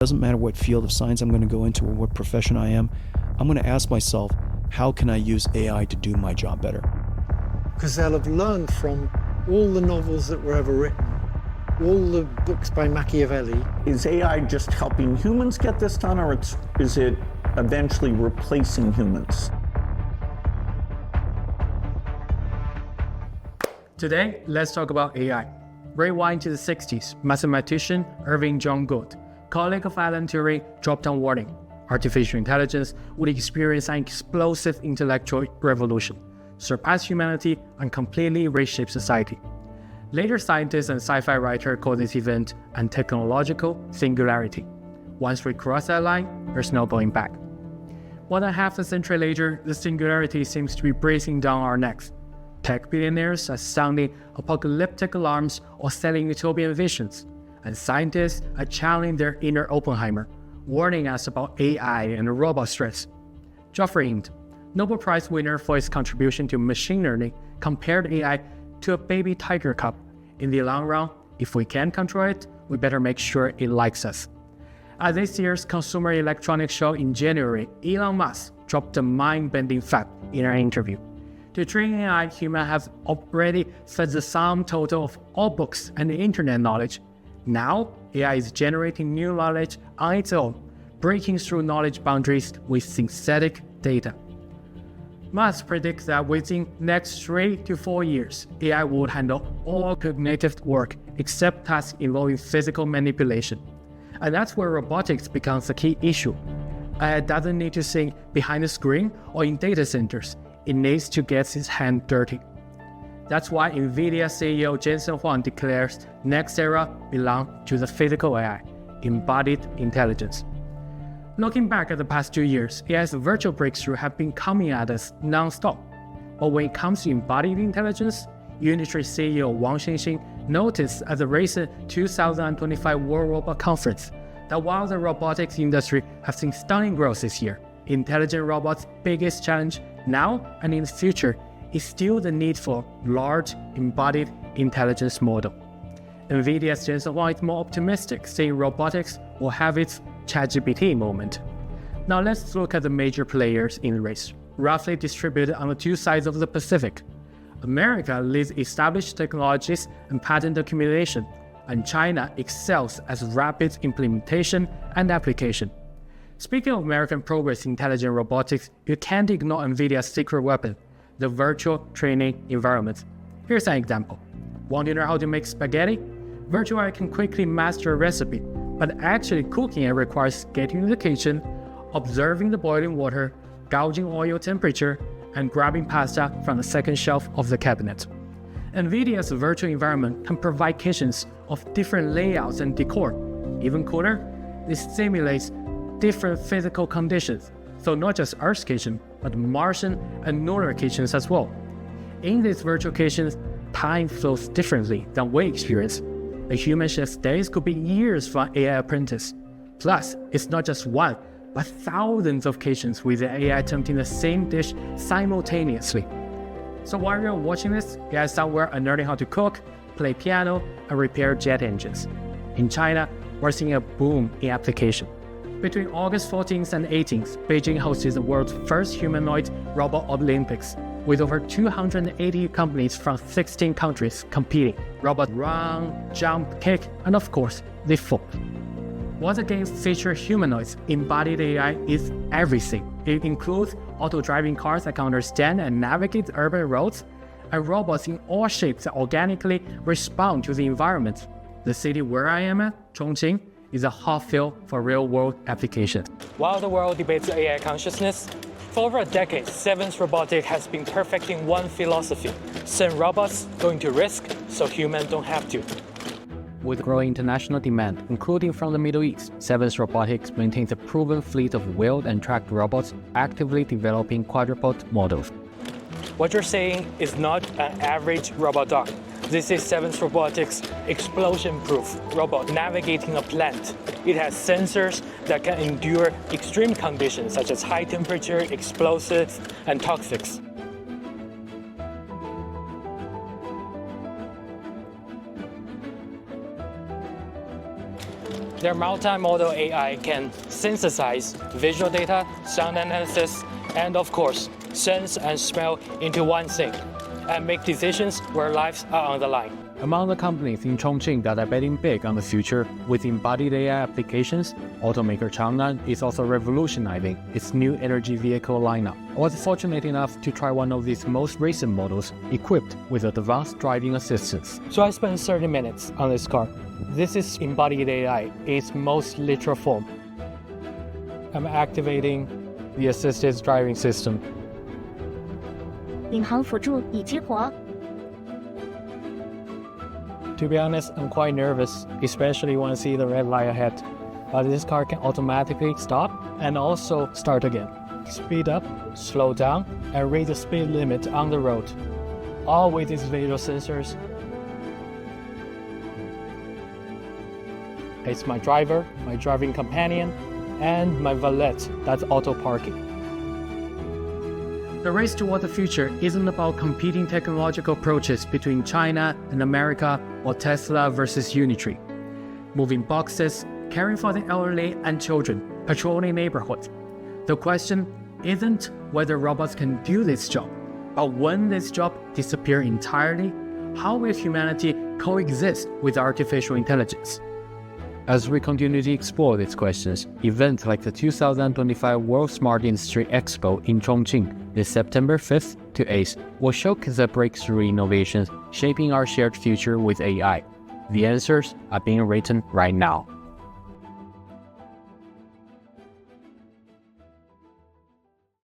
Doesn't matter what field of science I'm going to go into or what profession I am, I'm going to ask myself, how can I use AI to do my job better? Because they'll have learned from all the novels that were ever written, all the books by Machiavelli. Is AI just helping humans get this done, or is it eventually replacing humans? Today, let's talk about AI. Rewind to the 60s, mathematician Irving John Gould, colleague of Alan Turing, dropped down warning. Artificial intelligence would experience an explosive intellectual revolution, surpass humanity, and completely reshape society. Later scientists and sci-fi writers call this event a technological singularity. Once we cross that line, there's no going back. More than half a century later, the singularity seems to be breathing down our necks. Tech billionaires are sounding apocalyptic alarms or selling utopian visions, and scientists are channeling their inner Oppenheimer, warning us about AI and robot threats. Geoffrey Hinton, Nobel Prize winner for his contribution to machine learning, compared AI to a baby tiger cub. In the long run, if we can control it, we better make sure it likes us. At this year's Consumer Electronics Show in January, Elon Musk dropped a mind-bending fact in an interview. To train AI, humans have already fed the sum total of all books and internet knowledge. Now, AI is generating new knowledge on its own, breaking through knowledge boundaries with synthetic data. Musk predicts that within next 3 to 4 years, AI would handle all cognitive work except tasks involving physical manipulation. And that's where robotics becomes a key issue. AI doesn't need to think behind the screen or in data centers. It needs to get its hand dirty. That's why NVIDIA CEO Jensen Huang declares next era belongs to the physical AI, embodied intelligence. Looking back at the past 2 years, AI's virtual breakthrough have been coming at us non-stop. But when it comes to embodied intelligence, Unitree CEO Wang Xinxin noticed at the recent 2025 World Robot Conference that while the robotics industry has seen stunning growth this year, intelligent robots' biggest challenge now and in the future is still the need for large embodied intelligence model. NVIDIA's Jensen Huang is more optimistic, saying robotics will have its ChatGPT moment. Now let's look at the major players in the race, roughly distributed on the two sides of the Pacific. America leads established technologies and patent accumulation, and China excels as rapid implementation and application. Speaking of American progress in intelligent robotics, you can't ignore NVIDIA's secret weapon, the virtual training environment. Here's an example. Want to know how to make spaghetti? Virtual AI can quickly master a recipe, but actually cooking it requires getting to the kitchen, observing the boiling water, gauging oil temperature, and grabbing pasta from the second shelf of the cabinet. NVIDIA's virtual environment can provide kitchens of different layouts and decor. Even cooler, it simulates different physical conditions, so not just Earth's kitchen, but Martian and lunar kitchens as well. In these virtual kitchens, time flows differently than we experience. A human chef's days could be years for an AI apprentice. Plus, it's not just one, but thousands of kitchens with the AI attempting the same dish simultaneously. So while you're watching this, AI somewhere are learning how to cook, play piano, and repair jet engines. In China, we're seeing a boom in application. Between August 14th and 18th, Beijing hosted the world's first humanoid robot Olympics, with over 280 companies from 16 countries competing. Robots run, jump, kick, and of course, they fall. While the games feature humanoids, embodied AI is everything. It includes auto-driving cars that can understand and navigate urban roads, and robots in all shapes that organically respond to the environment. The city where I am at, Chongqing, is a hot field for real-world applications. While the world debates AI consciousness, for over a decade, Sevens Robotics has been perfecting one philosophy: send robots going to risk so humans don't have to. With growing international demand, including from the Middle East, Sevens Robotics maintains a proven fleet of wheeled and tracked robots, actively developing quadruped models. What you're saying is not an average robot dog. This is Sevens Robotics' explosion-proof robot navigating a plant. It has sensors that can endure extreme conditions such as high temperature, explosives, and toxics. Their multimodal AI can synthesize visual data, sound analysis, and of course, sense and smell into one thing, and make decisions where lives are on the line. Among the companies in Chongqing that are betting big on the future with embodied AI applications, automaker Chang'an is also revolutionizing its new energy vehicle lineup. I was fortunate enough to try one of these most recent models equipped with advanced driving assistance. So I spent 30 minutes on this car. This is embodied AI in its most literal form. I'm activating the assisted driving system. 领航辅助已激活。 To be honest, I'm quite nervous, especially when I see the red light ahead. But this car can automatically stop and also start again. Speed up, slow down, and raise the speed limit on the road. All with its visual sensors. It's my driver, my driving companion, and my valet that's auto parking. The race toward the future isn't about competing technological approaches between China and America or Tesla versus Unitree. Moving boxes, caring for the elderly and children, patrolling neighborhoods. The question isn't whether robots can do this job, but when this job disappears entirely, how will humanity coexist with artificial intelligence? As we continue to explore these questions, events like the 2025 World Smart Industry Expo in Chongqing this September 5th to 8th will showcase the breakthrough innovations shaping our shared future with AI. The answers are being written right now.